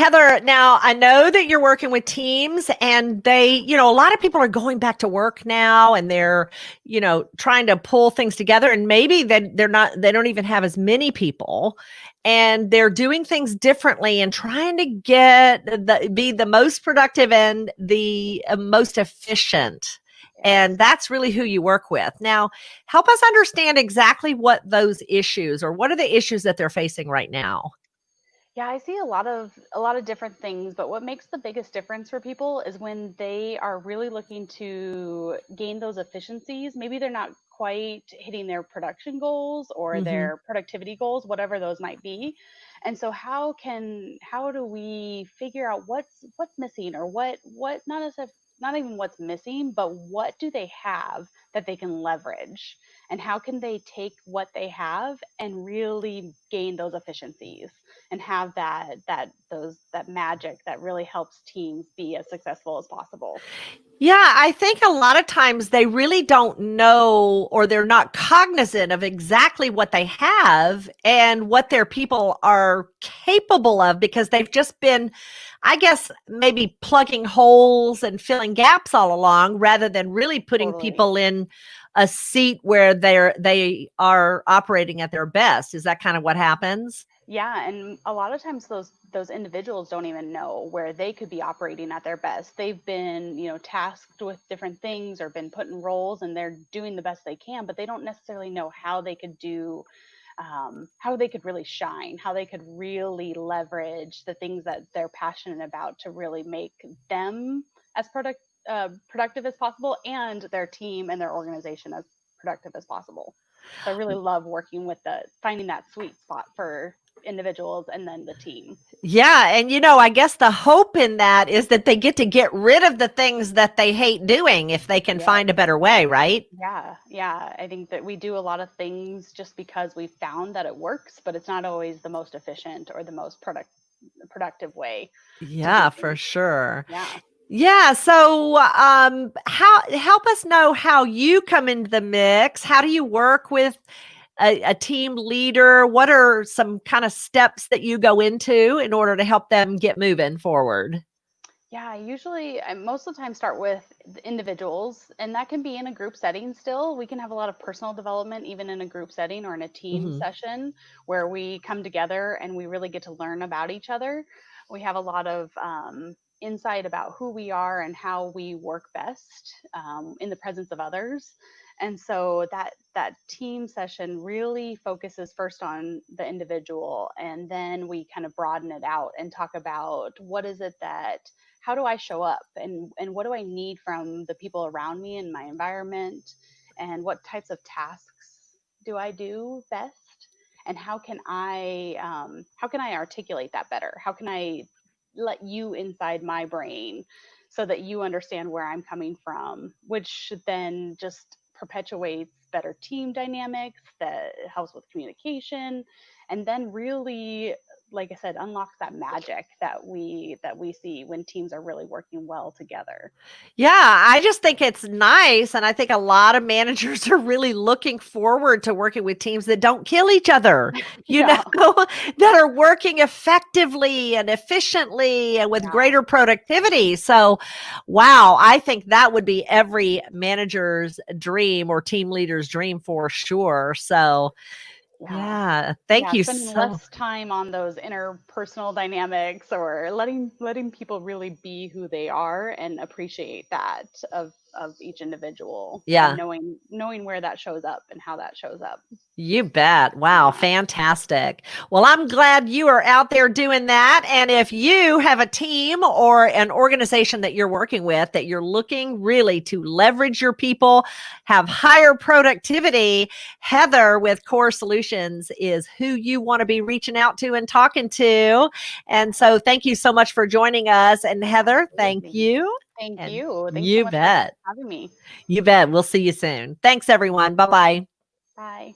Heather, now I know that you're working with teams and a lot of people are going back to work now and they're, trying to pull things together and maybe they don't even have as many people and they're doing things differently and trying to be the most productive and the most efficient. And that's really who you work with. Now, help us understand exactly what those issues or what are the issues that they're facing right now. Yeah, I see a lot of different things, but what makes the biggest difference for people is when they are really looking to gain those efficiencies. Maybe they're not quite hitting their production goals or Hmm. their productivity goals, whatever those might be. And so how do we figure out what's missing, or what not as if not even what's missing, but what do they have that they can leverage? And how can they take what they have and really gain those efficiencies and have that magic that really helps teams be as successful as possible? Yeah, I think a lot of times they really don't know or they're not cognizant of exactly what they have and what their people are capable of because they've just been, I guess, maybe plugging holes and filling gaps all along rather than really putting Totally. people in a seat where they are operating at their best. Is that kind of what happens? Yeah, and a lot of times those individuals don't even know where they could be operating at their best. They've been, tasked with different things or been put in roles, and they're doing the best they can, but they don't necessarily know how they could how they could really shine, how they could really leverage the things that they're passionate about to really make them as productive as possible, and their team and their organization as productive as possible. So I really love working with finding that sweet spot for individuals and then the team. Yeah, and I guess the hope in that is that they get rid of the things that they hate doing if they can Yes. find a better way, right? Yeah. Yeah. I think that we do a lot of things just because we found that it works, but it's not always the most efficient or the most productive way to do Yeah, for things. sure. Yeah. Yeah, so how help us know how you come into the mix. How do you work with a team leader? What are some kind of steps that you go into in order to help them get moving forward? Yeah, I most of the time start with the individuals, and that can be in a group setting still. We can have a lot of personal development even in a group setting or in a team Mhm. session where we come together and we really get to learn about each other. We have a lot of insight about who we are and how we work best in the presence of others. And so that team session really focuses first on the individual, and then we kind of broaden it out and talk about what is it that how do I show up, and what do I need from the people around me in my environment, and what types of tasks do I do best, and how can I articulate that better? How can I let you inside my brain so that you understand where I'm coming from, which then just perpetuates better team dynamics that helps with communication, and then really, like I said, unlocks that magic that we see when teams are really working well together. Yeah, I just think it's nice, and I think a lot of managers are really looking forward to working with teams that don't kill each other, Yeah. that are working effectively and efficiently and with Yeah. greater productivity. So, wow, I think that would be every manager's dream or team leader's dream for sure. So, Yeah. yeah, thank Yeah, you spending so. less time on those interpersonal dynamics, or letting people really be who they are and appreciate that of each individual, and Yeah. knowing where that shows up and how that shows up. You bet. Wow, Yeah. fantastic. Well, I'm glad you are out there doing that. And if you have a team or an organization that you're working with that you're looking really to leverage your people, have higher productivity, Heather with Coeur Solutions is who you want to be reaching out to and talking to. And so thank you so much for joining us. And Heather, thank Absolutely. you. Thank And you. Thanks so you much for bet. having me. You bet. We'll see you soon. Thanks, everyone. Bye bye. Bye.